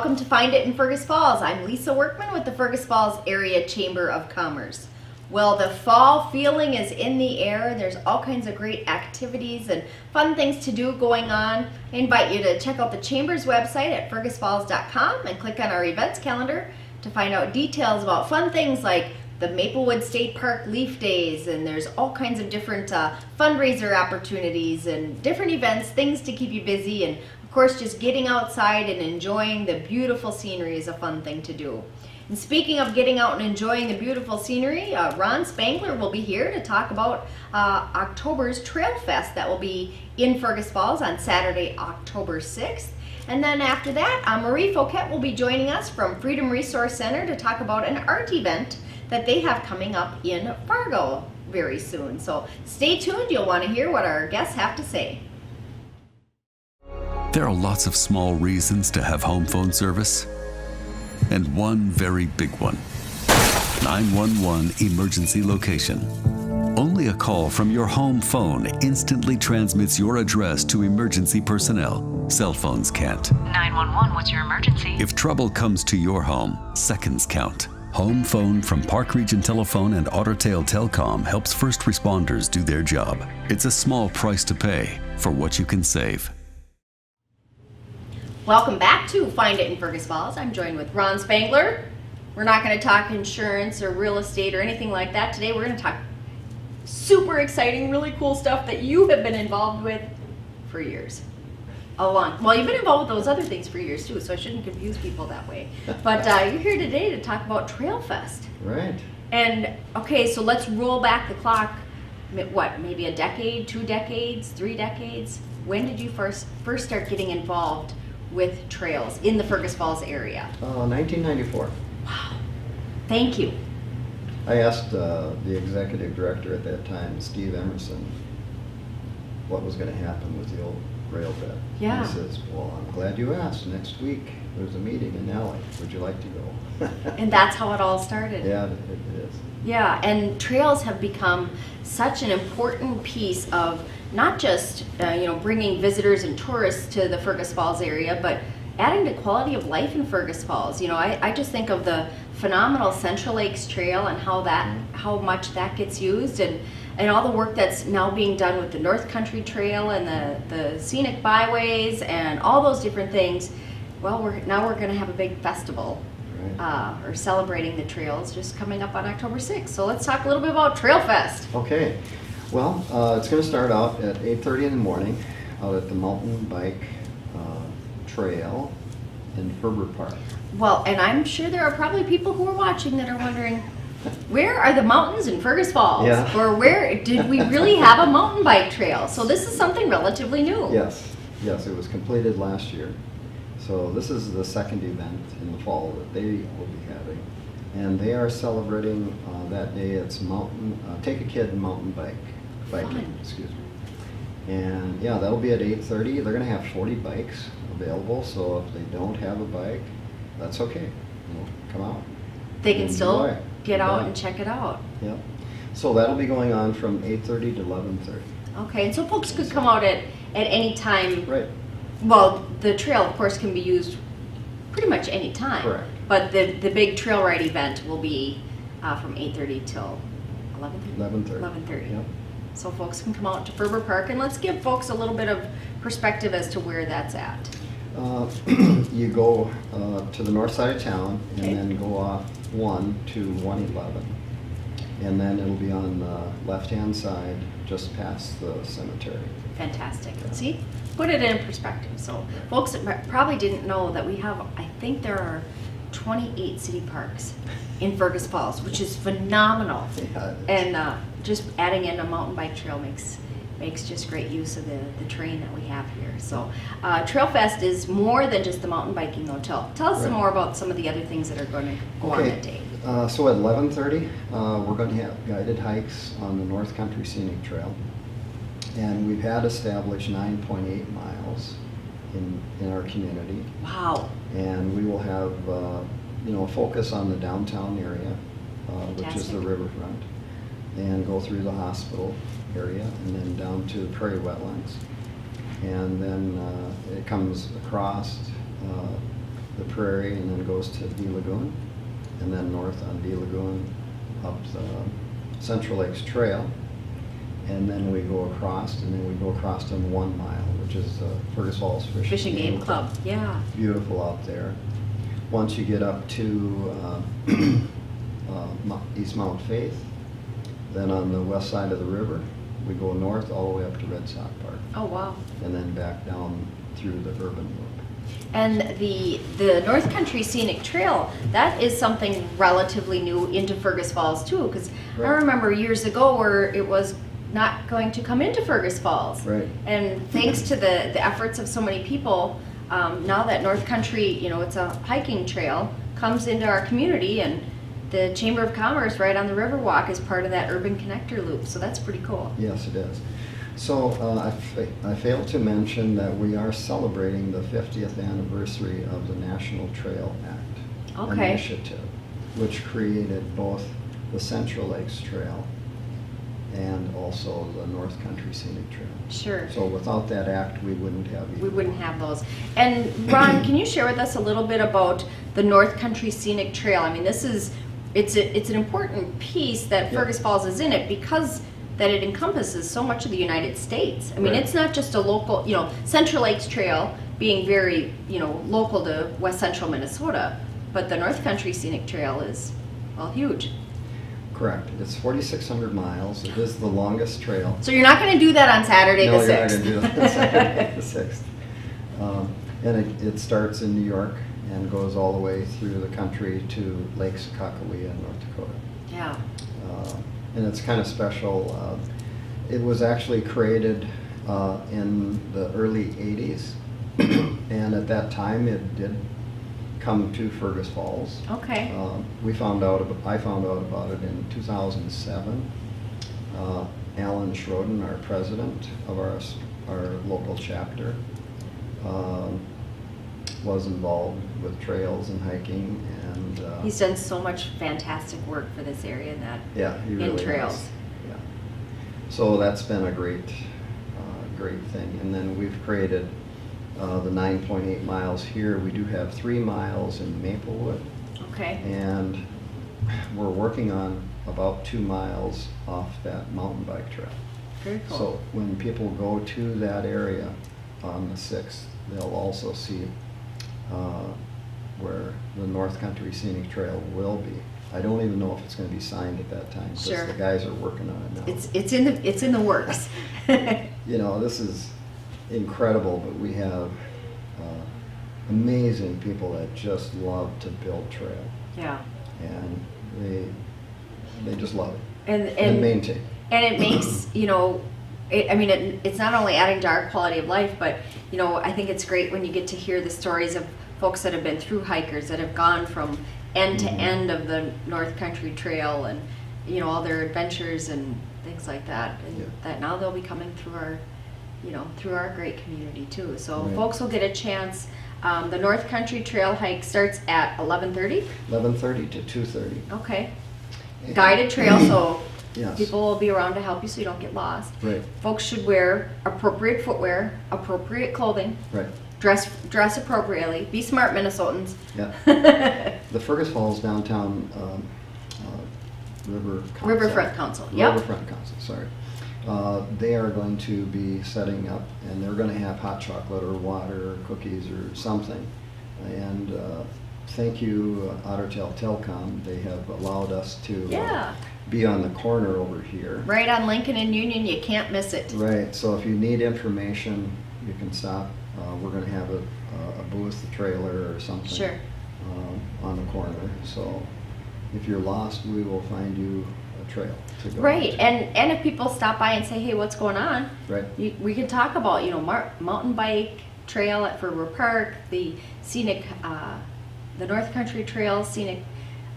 Welcome to Find It in Fergus Falls. I'm Lisa Workman with the Fergus Falls Area Chamber of Commerce. Well, the fall feeling is in the air. There's all kinds of great activities and fun things to do going on. I invite you to check out the Chamber's website at fergusfalls.com and click on our events calendar to find out details about fun things like the Maplewood State Park Leaf Days, and there's all kinds of different fundraiser opportunities and different events, things to keep you busy, and of course just getting outside and enjoying the beautiful scenery is a fun thing to do. And speaking of getting out and enjoying the beautiful scenery, Ron Spangler will be here to talk about October's Trail Fest that will be in Fergus Falls on Saturday, October 6th. And then after that, Marie Fouquet will be joining us from Freedom Resource Center to talk about an art event that they have coming up in Fargo very soon. So stay tuned, you'll want to hear what our guests have to say. There are lots of small reasons to have home phone service, and one very big one. 911 emergency location. Only a call from your home phone instantly transmits your address to emergency personnel. Cell phones can't. 911, what's your emergency? If trouble comes to your home, seconds count. Home phone from Park Region Telephone and Ottertail Telcom helps first responders do their job. It's a small price to pay for what you can save. Welcome back to Find It in Fergus Falls. I'm joined with Ron Spangler. We're not going to talk insurance or real estate or anything like that today. We're going to talk super exciting, really cool stuff that you have been involved with for years. Well, you've been involved with those other things for years too, so I shouldn't confuse people that way. But you're here today to talk about Trail Fest. Right. And okay, so let's roll back the clock. What, maybe a decade, 2 decades, 3 decades? When did you first start getting involved with trails in the Fergus Falls area? 1994. Wow. Thank you. I asked the executive director at that time, Steve Emerson, what was going to happen with the old rail bed. Yeah. He says, well, I'm glad you asked. Next week there's a meeting in LA. Would you like to go? And that's how it all started. Yeah, it is. Yeah, and trails have become such an important piece of not just bringing visitors and tourists to the Fergus Falls area, but adding to quality of life in Fergus Falls. I just think of the phenomenal Central Lakes Trail and how much that gets used, and all the work that's now being done with the North Country Trail and the scenic byways and all those different things. Well, we're going to have a big festival. Right. Or celebrating the trails just coming up on October 6th. So let's talk a little bit about Trail Fest. Okay. Well, it's going to start out at 8:30 in the morning out at the mountain bike trail in Ferber Park. Well, and I'm sure there are probably people who are watching that are wondering, where are the mountains in Fergus Falls? Yeah. Or where did we really have a mountain bike trail? So this is something relatively new. Yes, it was completed last year. So this is the second event in the fall that they will be having. And they are celebrating that day. It's Take a Kid Mountain Biking. Fun. Excuse me. And yeah, that'll be at 8:30. They're going to have 40 bikes available, so if they don't have a bike, that's okay. Come out. They can still Enjoy. get out Yeah. and check it out. Yep. So that'll be going on from 8:30 to 11:30. Okay, and so folks could come out at any time. Right. Well, the trail, of course, can be used pretty much any time. Correct. But the big trail ride event will be from 8:30 till 11:30? 11:30. 11:30. Yep. So folks can come out to Ferber Park, and let's give folks a little bit of perspective as to where that's at. You go to the north side of town, and Okay. then go off 1 to 111. And then it'll be on the left-hand side, just past the cemetery. Fantastic. See, put it in perspective. So folks that probably didn't know that we have, I think there are 28 city parks in Fergus Falls, which is phenomenal. Yeah, And just adding in a mountain bike trail makes just great use of the terrain that we have here. So Trail Fest is more than just the mountain biking though. Tell us some Right. more about some of the other things that are going to go on that day. So at 11:30, we're going to have guided hikes on the North Country Scenic Trail. And we've had established 9.8 miles in our community. Wow. And we will have a focus on the downtown area, which is the Fantastic. riverfront, and go through the hospital area and then down to prairie wetlands. And then it comes across the prairie and then goes to D Lagoon, and then north on D Lagoon up the Central Lakes Trail, and then we go across, and then we go across on 1 mile, which is Fergus Falls Fish and Game Club. Yeah. Beautiful out there. Once you get up to East Mount Faith, then on the west side of the river, we go north all the way up to Red Sox Park, Oh, wow. and then back down through the urban loop. And the North Country Scenic Trail, that is something relatively new into Fergus Falls too, because I Right. remember years ago where it was not going to come into Fergus Falls. Right. And thanks to the efforts of so many people, now that North Country, it's a hiking trail, comes into our community, and the Chamber of Commerce right on the Riverwalk is part of that urban connector loop, so that's pretty cool. Yes, it is. So I failed to mention that we are celebrating the 50th anniversary of the National Trail Act Okay. initiative, which created both the Central Lakes Trail and also the North Country Scenic Trail. Sure. So without that act, we wouldn't have either. We wouldn't have those. And Ron, can you share with us a little bit about the North Country Scenic Trail? I mean, it's an important piece that Yeah. Fergus Falls is in it because that it encompasses so much of the United States. I mean, Right. it's not just a local, Central Lakes Trail being very, local to West Central Minnesota, but the North Country Scenic Trail is, well, huge. Correct. It's 4,600 miles. It is the longest trail. So you're not going to do that on Saturday No, the you're not 6th. going to do that on Saturday the 6th. And it starts in New York and goes all the way through the country to Lake Sakakawea in North Dakota. Yeah. And it's kind of special. It was actually created in the early 80s, and at that time it did come to Fergus Falls. Okay. I found out about it in 2007. Alan Schroden, our president of our local chapter, was involved with trails and hiking, and He's done so much fantastic work for this area and that. yeah, he in really trails. has. Yeah. So that's been a great thing. And then we've created the 9.8 miles here. We do have 3 miles in Maplewood, Okay. and we're working on about 2 miles off that mountain bike trail. Very cool. So when people go to that area on the 6th, they'll also see where the North Country Scenic Trail will be. I don't even know if it's going to be signed at that time, because Sure. the guys are working on it now. It's in the works. This is incredible, but we have amazing people that just love to build trail, Yeah. and they just love it And and maintain. and it makes it's not only adding to our quality of life, but I think it's great when you get to hear the stories of folks that have been through hikers that have gone from end to end of the North Country Trail, and all their adventures and things like that, and Yeah. that now they'll be coming through our great community too. So Right. folks will get a chance. The North Country Trail hike starts at 11:30. 11:30 to 2:30. Okay. Guided trail, so Yes. people will be around to help you so you don't get lost. Right. Folks should wear appropriate footwear, appropriate clothing, Right. dress appropriately, be smart Minnesotans. Yeah. The Fergus Falls Downtown Riverfront Council, yep. Riverfront Council, sorry. They are going to be setting up, and they're going to have hot chocolate or water or cookies or something. And thank you, Ottertail Telcom. They have allowed us to Yeah. be on the corner over here. Right on Lincoln and Union, you can't miss it. Right, so if you need information, you can stop. We're going to have a booth, a trailer or something. Sure. On the corner. So if you're lost, we will find you a trail to go. Right, to. and if people stop by and say, hey, what's going on? Right. We can talk about, mountain bike trail at Ferber Park, the scenic, the North Country Trail scenic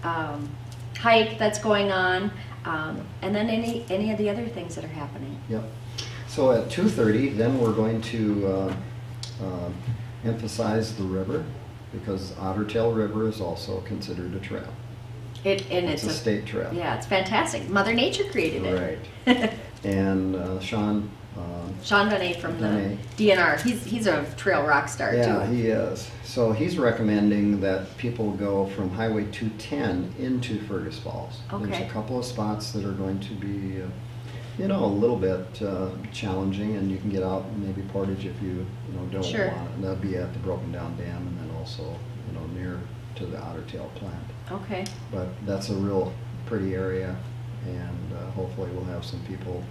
hike that's going on, and then any of the other things that are happening. Yep. So at 2:30, then we're going to emphasize the river, because Ottertail River is also considered a trail. It's a state trail. Yeah, it's fantastic. Mother Nature created it. Right. And Sean Sean Donay from Donay. the DNR. He's a trail rock star Yeah, too. he is. So he's recommending that people go from Highway 210 into Fergus Falls. Okay. There's a couple of spots that are going to be, a little bit challenging, and you can get out maybe Portage if you, don't Sure. want it. And that'll be at the Broken Down Dam, and then also, near to the Otter Tail plant. Okay. But that's a real pretty area, and hopefully we'll have some people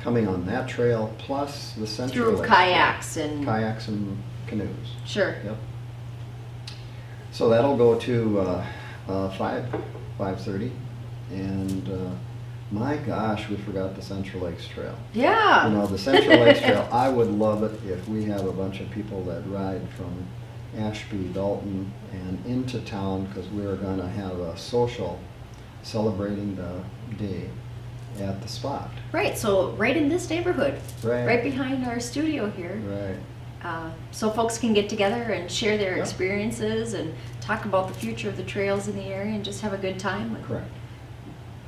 coming on that trail, plus the Central Through Lakes kayaks Trail. and Kayaks and canoes. Sure. Yep. So that'll go to 5:30, and my gosh, we forgot the Central Lakes Trail. Yeah. The Central Lakes Trail, I would love it if we have a bunch of people that ride from Ashby, Dalton, and into town, because we're going to have a social celebrating the day at the spot. Right. So right in this neighborhood, Right. right behind our studio here. Right. So folks can get together and share their Yep. experiences and talk about the future of the trails in the area and just have a good time with Correct.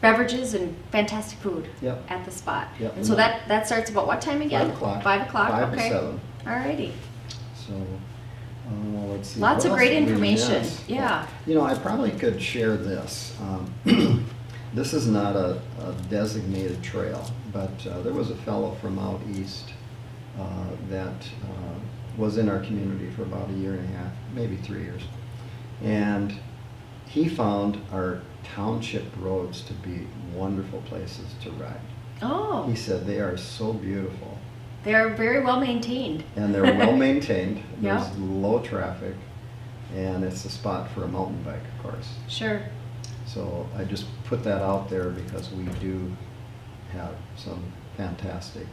beverages and fantastic food Yep. at the spot. Yep. And so that starts about what time again? 5 o'clock. 5 o'clock. 5 Okay. to 7. Alrighty. So, let's see. Lots what of great else did we information. miss? Yeah. I probably could share this. This is not a designated trail, but there was a fellow from out east that was in our community for about a year and a half, maybe 3 years. And he found our township roads to be wonderful places to ride. Oh, He said they are so beautiful. they're very well maintained. And they're well maintained. Yeah. There's low traffic, and it's a spot for a mountain bike, of course. Sure. So I just put that out there because we do have some fantastic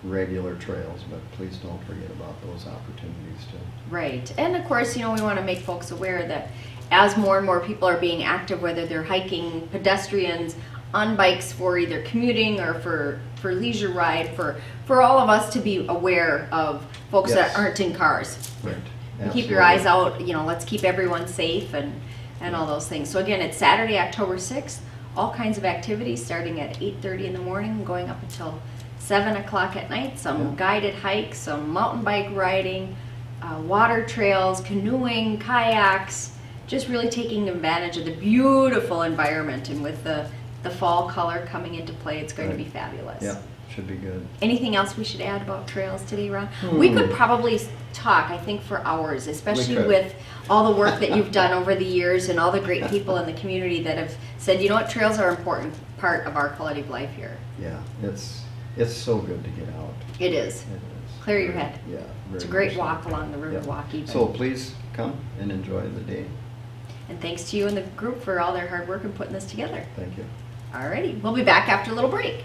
regular trails, but please don't forget about those opportunities too. Right. And of course, we want to make folks aware that as more and more people are being active, whether they're hiking, pedestrians, on bikes for either commuting or for leisure ride, for all of us to be aware of folks Yes. that aren't in cars. Right. And keep your eyes out, let's keep everyone safe and all those things. So again, it's Saturday, October 6th, all kinds of activities starting at 8:30 in the morning and going up until 7 o'clock at night. Some Yeah. guided hikes, some mountain bike riding, water trails, canoeing, kayaks, just really taking advantage of the beautiful environment. And with the fall color coming into play, it's going to be Right. fabulous. Yeah, should be good. Anything else we should add about trails today, Ron? We could probably talk, I think, for hours, especially could. with all the work that you've done over the years and all the great people in the community that have said, trails are an important part of our quality of life here. Yeah, it's so good to get out. It is. It is. Clear your head. Yeah. It's a very great much so. walk along the river Yep. walk even. So please come and enjoy the day. And thanks to you and the group for all their hard work in putting this together. Thank you. Alrighty, we'll be back after a little break.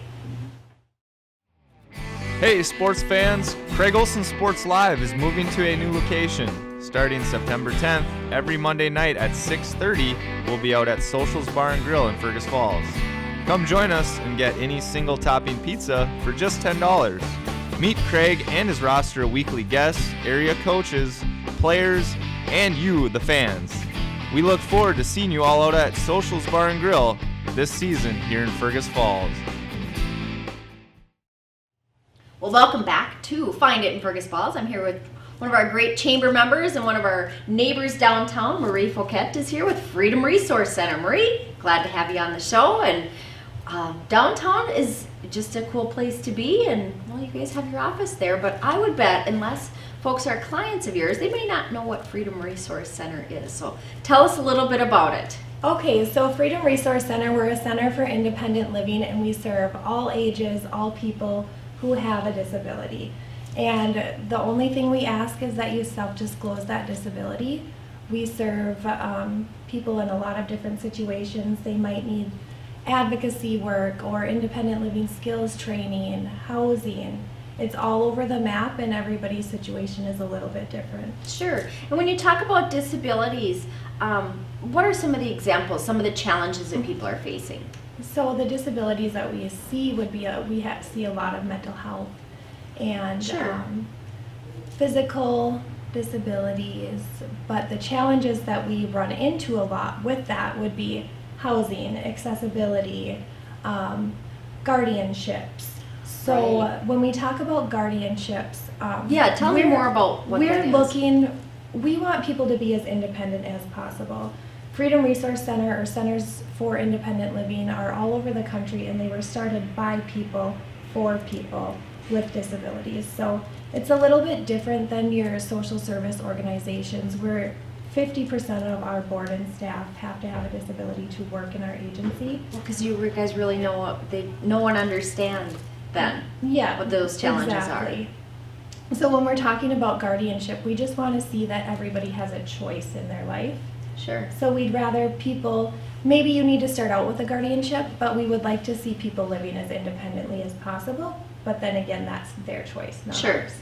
Hey sports fans, Craig Olson Sports Live is moving to a new location. Starting September 10th, every Monday night at 6:30, we'll be out at Socials Bar and Grill in Fergus Falls. Come join us and get any single topping pizza for just $10. Meet Craig and his roster of weekly guests, area coaches, players, and you, the fans. We look forward to seeing you all out at Socials Bar and Grill this season here in Fergus Falls. Well, welcome back to Find It in Fergus Falls. I'm here with one of our great chamber members and one of our neighbors downtown. Marie Fouquet is here with Freedom Resource Center. Marie, glad to have you on the show. And downtown is just a cool place to be, and well, you guys have your office there, but I would bet unless folks are clients of yours, they may not know what Freedom Resource Center is. So tell us a little bit about it. Okay, so Freedom Resource Center, we're a center for independent living, and we serve all ages, all people who have a disability. And the only thing we ask is that you self-disclose that disability. We serve people in a lot of different situations. They might need advocacy work or independent living skills training, housing. It's all over the map, and everybody's situation is a little bit different. Sure. And when you talk about disabilities, what are some of the examples, some of the challenges that people are facing? So the disabilities that we see would be see a lot of mental health and Sure. Physical disabilities, but the challenges that we run into a lot with that would be housing, accessibility, guardianships. So Right. when we talk about guardianships, Yeah, tell me we're- more about what that is. We want people to be as independent as possible. Freedom Resource Center or Centers for Independent Living are all over the country, and they were started by people for people with disabilities. So it's a little bit different than your social service organizations where 50% of our board and staff have to have a disability to work in our agency. Because you guys really know no one understand then Yeah, what those challenges exactly. So when we're talking about guardianship, we just want to see that everybody has a choice in their life. are. Sure. So we'd rather people, maybe you need to start out with a guardianship, but we would like to see people living as independently as possible. But then again, that's their choice, not Sure. ours.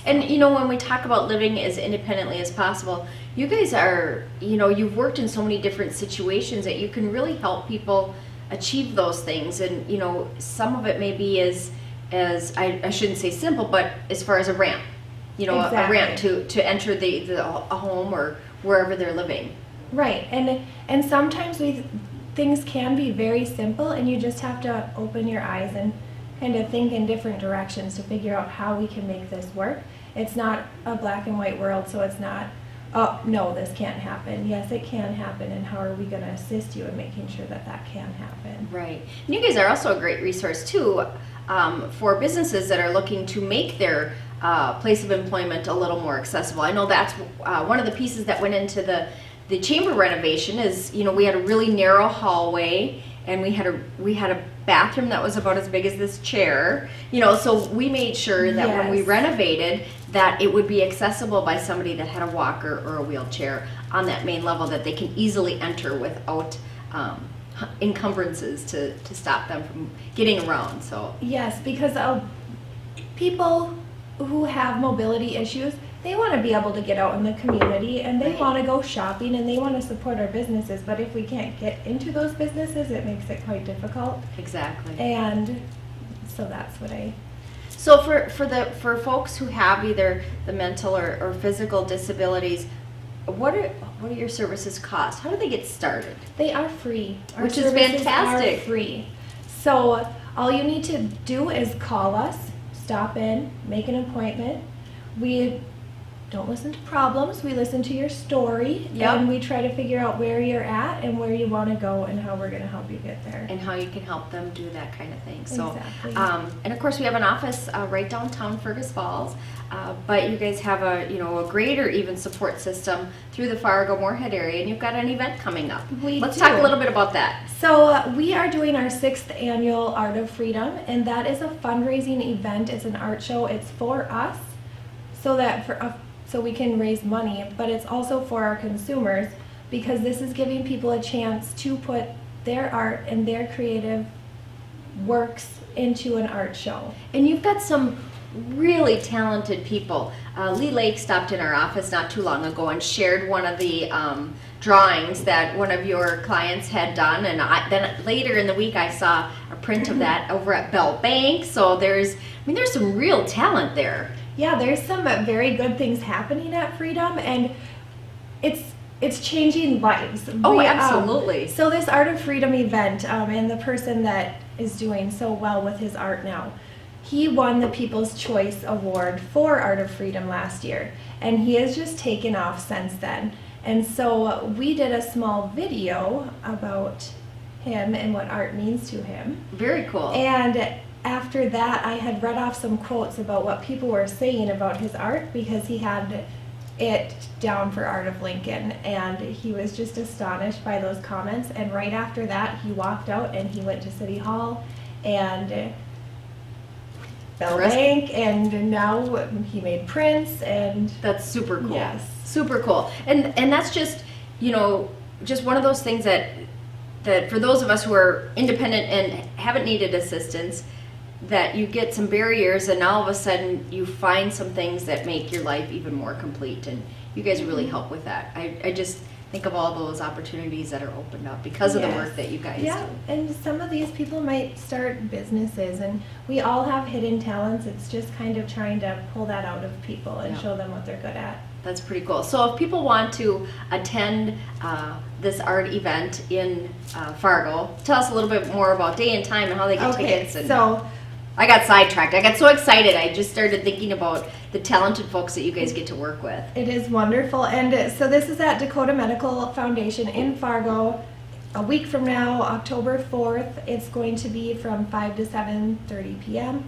And when we talk about living as independently as possible, you guys are, you've worked in so many different situations that you can really help people achieve those things. And, some of it may be as I shouldn't say simple, but as far as a ramp, a ramp to enter a home or wherever they're living. Right, and sometimes things can be very simple, and you just have to open your eyes and kind of think in different directions to figure out how we can make this work. It's not a black and white world, so it's not, oh, no, this can't happen. Yes, it can happen, and how are we going to assist you in making sure that that can happen? Right. And you guys are also a great resource, too, for businesses that are looking to make their place of employment a little more accessible. I know that's one of the pieces that went into the chamber renovation is, we had a really narrow hallway, and we had a bathroom that was about as big as this chair, so we made sure that when we Yes. renovated that it would be accessible by somebody that had a walker or a wheelchair on that main level that they can easily enter without encumbrances to stop them from getting around. So Yes, because people who have mobility issues, they want to be able to get out in the community, and they Right. want to go shopping, and they want to support our businesses. But if we can't get into those businesses, it makes it quite difficult. exactly. And so that's what So for folks who have either the mental or physical disabilities, what are your services cost? How do they get started? they are free. Our Which is services fantastic. Are free. So all you need to do is call us, stop in, make an appointment. We don't listen to problems, we listen to your story, Yep. and we try to figure out where you're at and where you want to go and how we're going to help you get there. And how you can help them do that kind of thing. So, Exactly. And of course we have an office right downtown Fergus Falls, but you guys have a greater even support system through the Fargo Moorhead area, and you've got an event coming up. Let's talk a do. little bit about that. So we are doing our 6th annual Art of Freedom, and that is a fundraising event. It's an art show. It's for us, so we can raise money, but it's also for our consumers, because this is giving people a chance to put their art and their creative works into an art show. And you've got some really talented people. Lee Lake stopped in our office not too long ago and shared one of the drawings that one of your clients had done, and then later in the week I saw a print of that over at Bell Bank. So there's some real talent there. Yeah, there's some very good things happening at Freedom, and it's changing lives. Oh, absolutely. So this Art of Freedom event, and the person that is doing so well with his art now, he won the People's Choice Award for Art of Freedom last year, and he has just taken off since then. And so we did a small video about him and what art means to him. Very cool. And after that, I had read off some quotes about what people were saying about his art, because he had it down for Art of Lincoln, and he was just astonished by those comments. And right after that, he walked out and he went to City Hall and Bell Bank, and now he made prints, and That's super cool. Yes. Super cool. And that's just, just one of those things that for those of us who are independent and haven't needed assistance, that you get some barriers, and all of a sudden you find some things that make your life even more complete, and you guys really help with that. I just think of all those opportunities that are opened up because of the Yes. work that you guys Yeah, do. and some of these people might start businesses, and we all have hidden talents. It's just kind of trying to pull that out of people and Yeah. show them what they're good at. That's pretty cool. So if people want to attend this art event in Fargo, tell us a little bit more about day and time and how they get tickets. And So I got sidetracked. I got so excited. I just started thinking about the talented folks that you guys get to work with. It is wonderful. And so this is at Dakota Medical Foundation in Fargo. A week from now, October 4th, it's going to be from 5 to 7:30 p.m.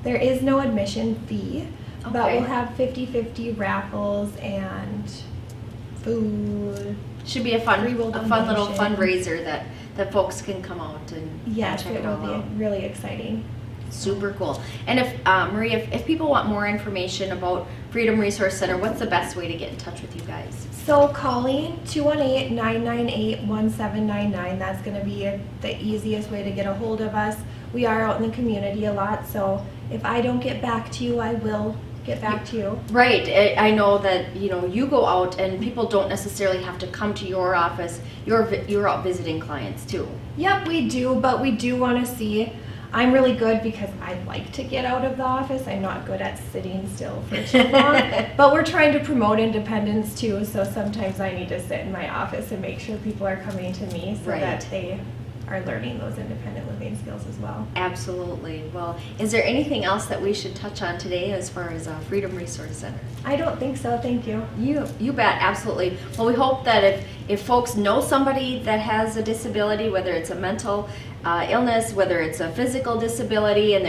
There is no admission fee, but Okay. we'll have 50-50 raffles and food. Should be a fun Free will little donation. fundraiser that folks can come out and Yes, check it it will all be out. really exciting. Super cool. And if Marie, if people want more information about Freedom Resource Center, what's the best way to get in touch with you guys? So calling 218-998-1799, that's going to be the easiest way to get a hold of us. We are out in the community a lot, so if I don't get back to you, I will get back to you. Right. I know that you go out and people don't necessarily have to come to your office. You're out visiting clients too. Yep, we do, but we do want to see. I'm really good because I like to get out of the office. I'm not good at sitting still for too long. But we're trying to promote independence too, so sometimes I need to sit in my office and make sure people are coming to me so Right. that they are learning those independent living skills as well. Absolutely. Well, is there anything else that we should touch on today as far as Freedom Resource Center? I don't think so, thank you. You bet, absolutely. Well, we hope that if folks know somebody that has a disability, whether it's a mental illness, whether it's a physical disability, and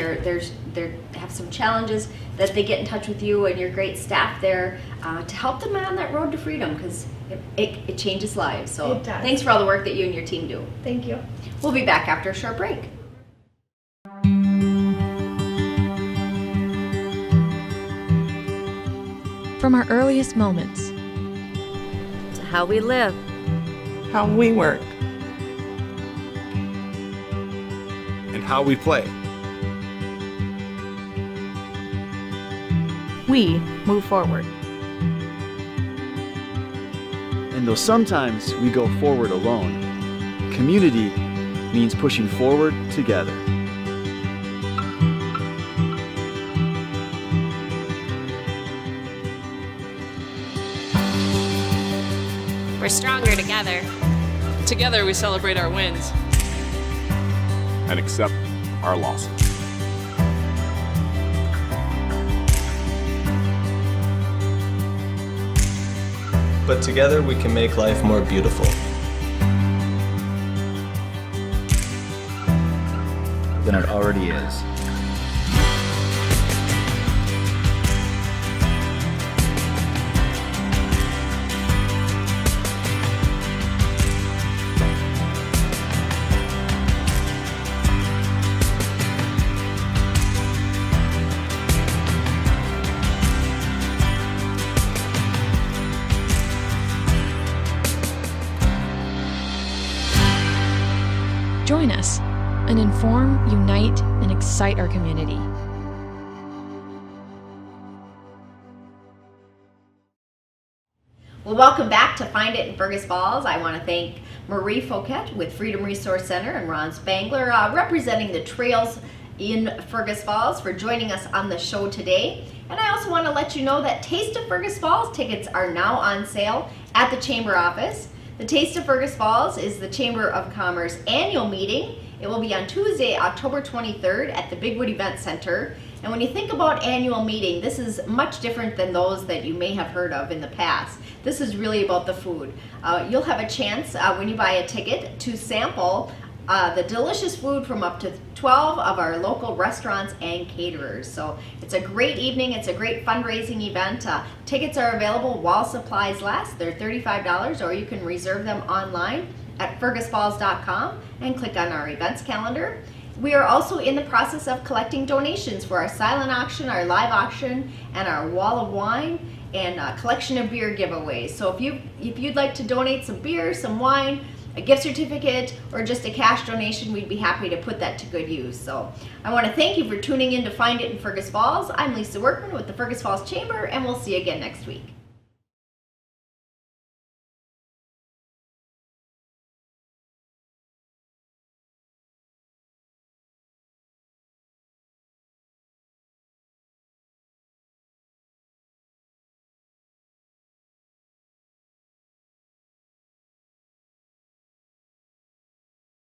they have some challenges, that they get in touch with you and your great staff there to help them on that road to freedom, because it changes lives. So It does. thanks for all the work that you and your team do. Thank you. We'll be back after a short break. From our earliest moments To how we live. how we work, and how we play. we move forward. And though sometimes we go forward alone, community means pushing forward together. We're stronger together. Together we celebrate our wins. And accept our losses. But together we can make life more beautiful. Than it already is. Join us and inform, unite, and excite our community. Well, welcome back to Find It in Fergus Falls. I want to thank Marie Fouquet with Freedom Resource Center and Ron Spangler representing the trails in Fergus Falls for joining us on the show today. And I also want to let you know that Taste of Fergus Falls tickets are now on sale at the Chamber office. The Taste of Fergus Falls is the Chamber of Commerce annual meeting. It will be on Tuesday, October 23rd at the Bigwood Event Center. And when you think about annual meeting, this is much different than those that you may have heard of in the past. This is really about the food. You'll have a chance when you buy a ticket to sample the delicious food from up to 12 of our local restaurants and caterers. So it's a great evening. It's a great fundraising event. Tickets are available while supplies last. They're $35, or you can reserve them online at fergusfalls.com and click on our events calendar. We are also in the process of collecting donations for our silent auction, our live auction, and our wall of wine and a collection of beer giveaways. So if you'd like to donate some beer, some wine, a gift certificate, or just a cash donation, we'd be happy to put that to good use. So I want to thank you for tuning in to Find It in Fergus Falls. I'm Lisa Workman with the Fergus Falls Chamber, and we'll see you again next week.